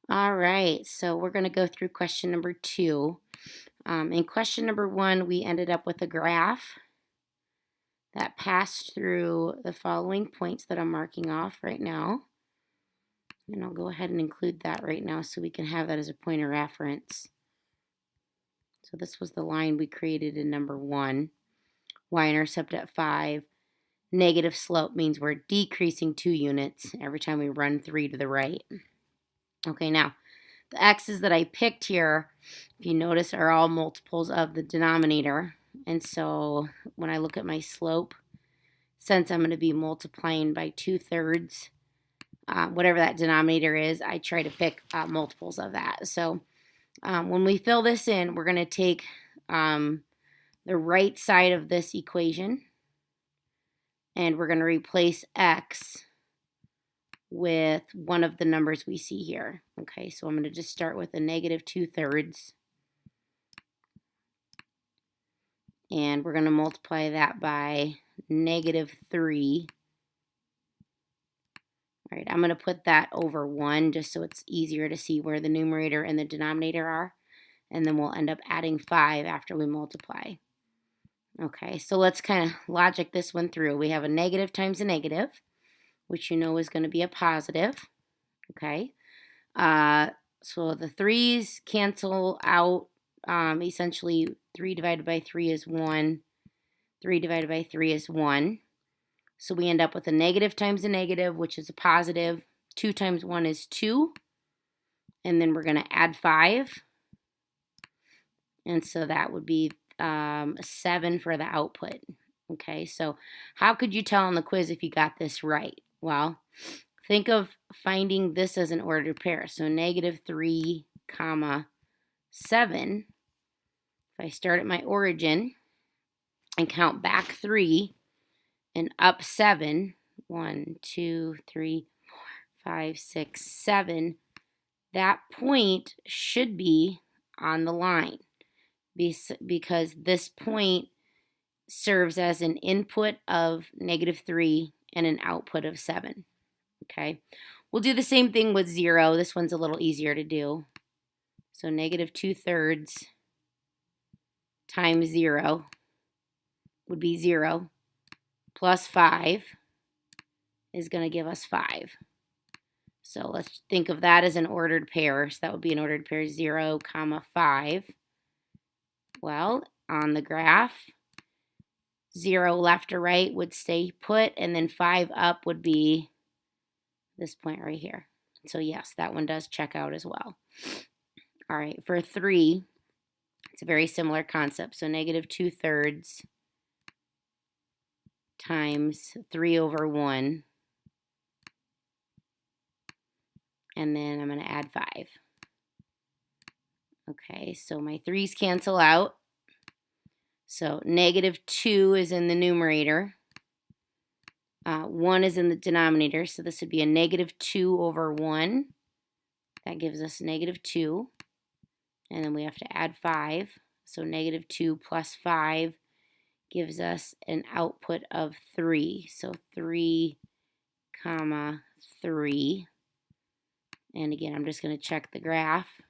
All right, so we're going to go through question number 2. In question number 1, we ended up with a graph that passed through the following points that I'm marking off right now. And I'll go ahead and include that right now so we can have that as a point of reference. So this was the line we created in number 1. Y-intercept at 5. Negative slope means we're decreasing 2 units every time we run 3 to the right. Okay, now the x's that I picked here, if you notice, are all multiples of the denominator. And so when I look at my slope, since I'm going to be multiplying by 2/3, whatever that denominator is, I try to pick multiples of that. So when we fill this in, we're going to take the right side of this equation, and we're going to replace x with one of the numbers we see here. Okay, so I'm going to just start with a negative 2/3. And we're going to multiply that by negative 3. All right, I'm going to put that over 1 just so it's easier to see where the numerator and the denominator are. And then we'll end up adding 5 after we multiply. Okay, so let's kind of logic this one through. We have a negative times a negative, which you know is going to be a positive. Okay, so the 3's cancel out. Essentially, 3 divided by 3 is 1. 3 divided by 3 is 1. So we end up with a negative times a negative, which is a positive. 2 times 1 is 2. And then we're going to add 5. And so that would be 7 for the output. Okay, so how could you tell on the quiz if you got this right? Well, think of finding this as an ordered pair. So negative 3, comma 7. If I start at my origin and count back 3 and up 7, 1, 2, 3, 4, 5, 6, 7, that point should be on the line because this point serves as an input of negative 3 and an output of 7. Okay, we'll do the same thing with 0. This one's a little easier to do. So negative 2/3 times 0 would be 0 plus 5 is going to give us 5. So let's think of that as an ordered pair. So that would be an ordered pair 0, comma 5. Well, on the graph, 0 left or right would stay put, and then 5 up would be this point right here. So yes, that one does check out as well. All right, for 3, it's a very similar concept. So negative 2/3 times 3 over 1. And then I'm going to add 5. Okay, so my 3's cancel out. So negative 2 is in the numerator. 1 is in the denominator, so this would be a negative 2 over 1. That gives us negative 2. And then we have to add 5. So negative 2 plus 5 gives us an output of 3. So 3, comma 3. And again, I'm just going to check the graph.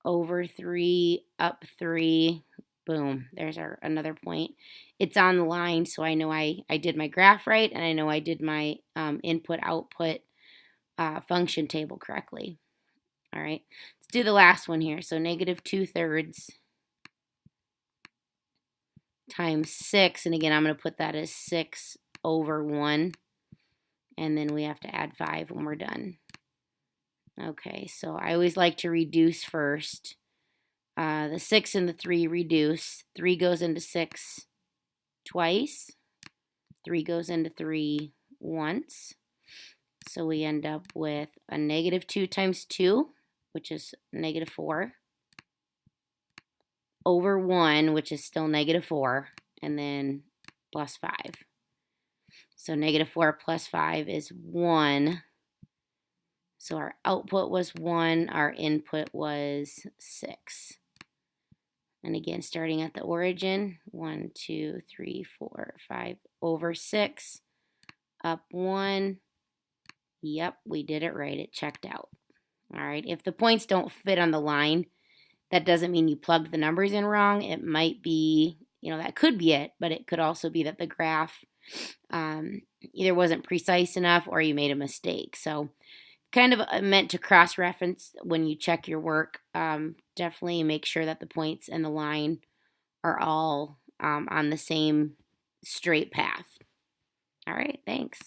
Over 3, up 3, boom, there's another point. It's on the line, so I know I did my graph right, and I know I did my input-output function table correctly. All right, let's do the last one here. So negative 2/3 times 6, and again, I'm going to put that as 6 over 1, and then we have to add 5 when we're done. Okay, so I always like to reduce first. The 6 and the 3 reduce. 3 goes into 6 twice. 3 goes into 3 once. So we end up with a negative 2 times 2, which is negative 4, over 1, which is still negative 4, and then plus 5. So negative 4 plus 5 is 1. So our output was 1, our input was 6. And again, starting at the origin, 1, 2, 3, 4, 5, over 6, up 1. Yep, we did it right. It checked out. All right. If the points don't fit on the line, that doesn't mean you plugged the numbers in wrong. It might be, that could be it, but it could also be that the graph either wasn't precise enough or you made a mistake. So kind of meant to cross-reference when you check your work. Definitely make sure that the points and the line are all on the same straight path. All right, thanks.